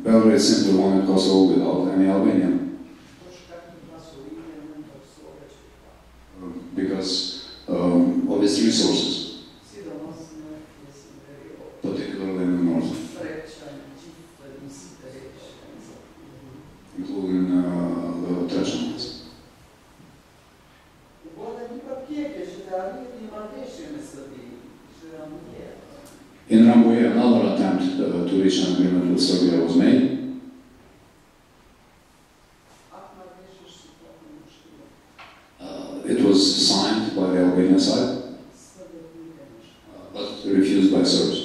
Belgrade simply wanted Kosovo without any Albanian. Because of its resources, particularly in the north, including the Trečanites. In Rambouillet, another attempt to reach an agreement with Serbia was made. It was signed by the Albanian side, but refused by Serbs.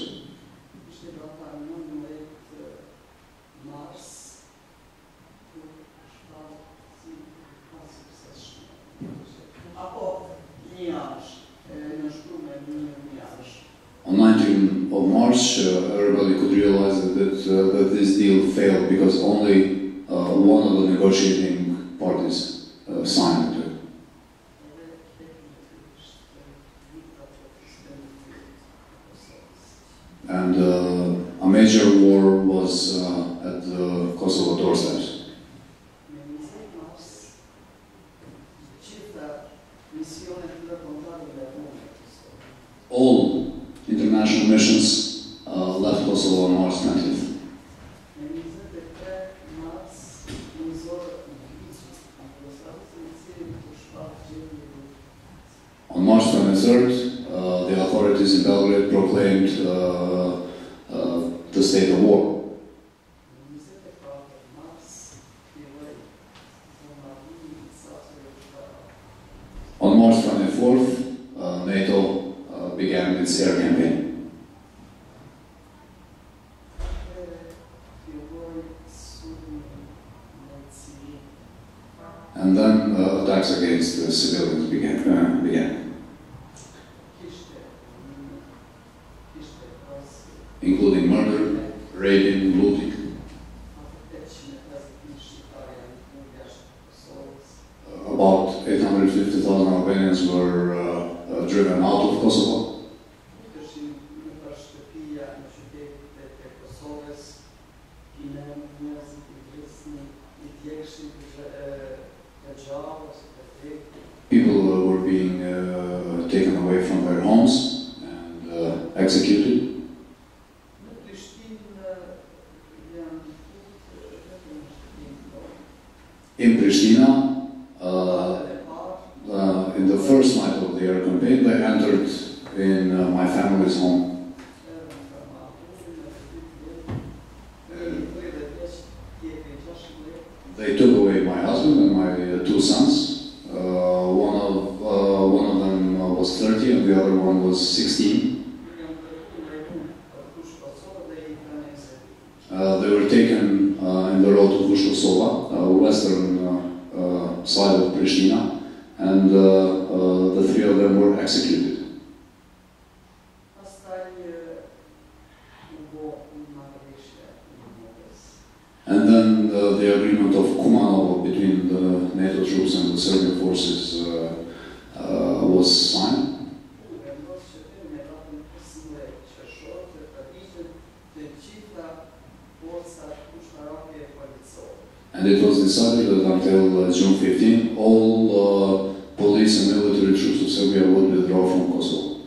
On 19th of March, everybody could realize that this deal failed because only one of the negotiating parties signed it. And a major war was at the Kosovo doorsteps. All international missions left Kosovo on March 20th. On March 23rd, the authorities in Belgrade proclaimed the state of war. On March 24th, NATO began its air campaign. And then attacks against the civilians began. Including murder, raping, looting. About 850,000 Albanians were driven out of Kosovo. People were being taken away from their homes and executed. In Pristina, in the first night of the air campaign, they entered in my family's home. They took away my husband and my two sons. One of them was 30 and the other one was 16. They were taken in the road to Vuškosova, western side of Pristina, and the three of them were executed. And then the agreement of Kumanovo between the NATO troops and the Serbian forces was signed. And it was decided that until June 15, all police and military troops of Serbia would withdraw from Kosovo.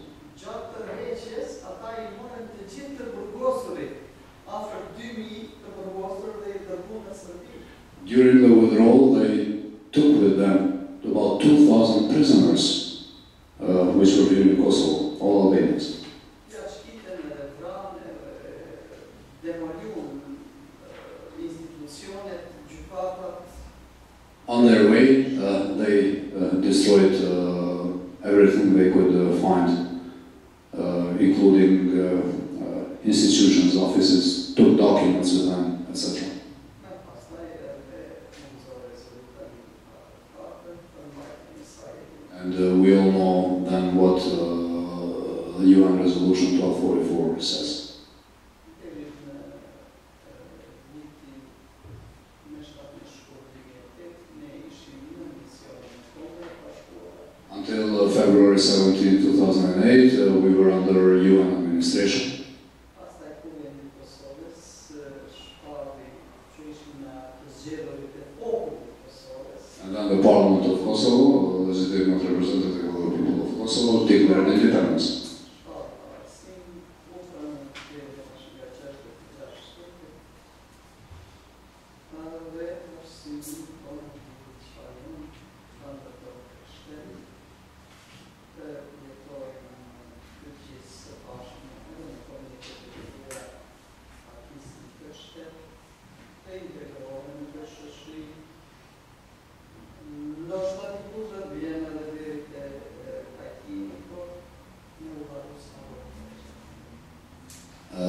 During the withdrawal, they took with them about 2,000 prisoners, which were here in Kosovo, all Albanians. On their way, they destroyed everything they could find, including institutions, offices, took documents with them, etc. And we all know then what the UN Resolution 1244 says. Until February 17, 2008, we were under UN administration. And then the Parliament of Kosovo, legitimate representative of the people of Kosovo, declared independence.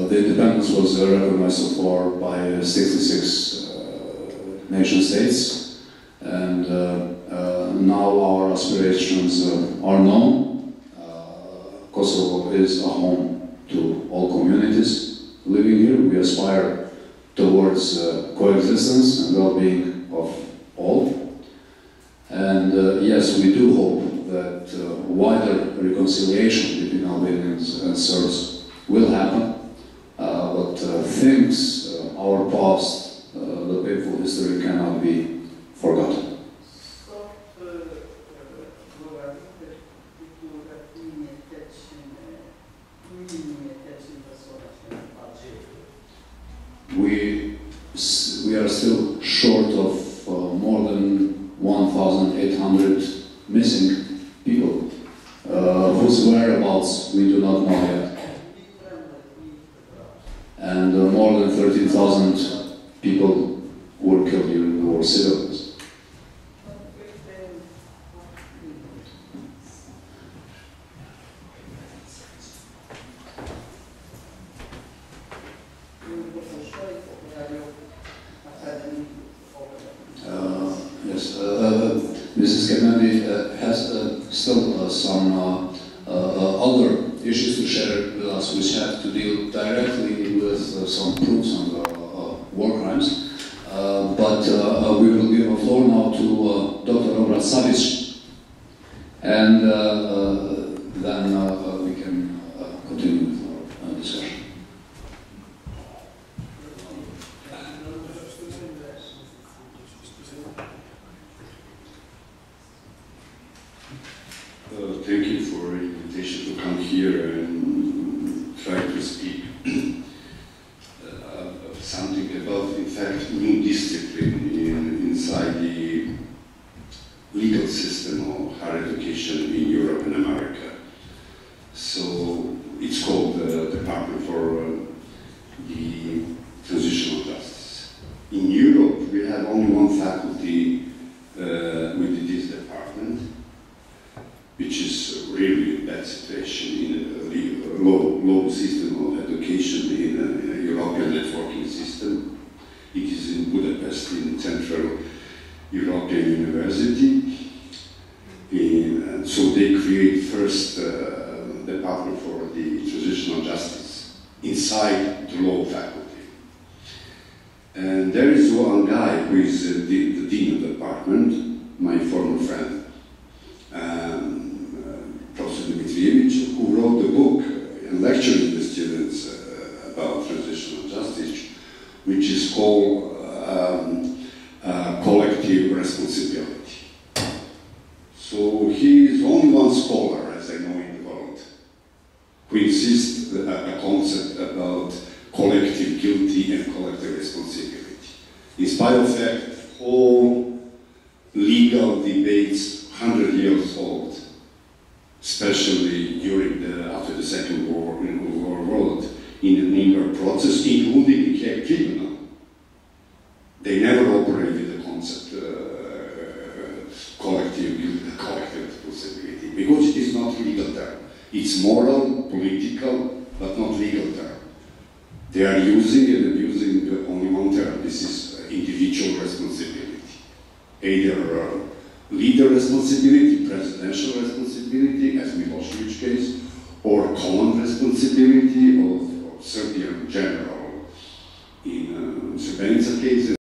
The independence was recognized so far by 66 nation states, and now our aspirations are known. Kosovo is a home to all communities living here. We aspire towards coexistence and well-being of all. And yes, we do hope that wider reconciliation between Albanians and Serbs will happen. Things, our past, the painful history cannot be forgotten. We are still short of more than 1,800 missing people, whose whereabouts we do not know yet. And more than 13,000 people were killed during the war, civilians. Yes, Mrs. Kelmendi has still some other issues to share with us, which have to deal directly with some proofs on war crimes. But we will give the floor now to Dr. Obrad Savic, and then we can continue with our discussion. Thank you for the invitation to come here and try to speak something about, in fact, new discipline inside the legal system of higher education in Europe and America. So it's called the Department for the Transitional Justice. In Europe, we have only one faculty within this department, which is really a bad situation in a low system of education in a European networking system. It is in Budapest, in Central European University. And so they create first Department for the Transitional Justice inside the law faculty. And there is one guy who is the dean of the department, my former friend, Professor Nekibe, who wrote the book and lecturing the students about transitional justice, which is called Collective Responsibility. So he is only one scholar, as I know in the world, who insists a concept about collective guilty and collective responsibility. In spite of that, all legal debates 100 years old, especially after the Second World War, in the Nuremberg process, including the Hague Tribunal. They never operated the concept collective responsibility, because it is not legal term. It's moral, political, but not legal term. They are using and abusing only one term. This is individual responsibility. Either leader responsibility, presidential responsibility, as Milosevic case, or common responsibility of Serbian general in Srebrenica case.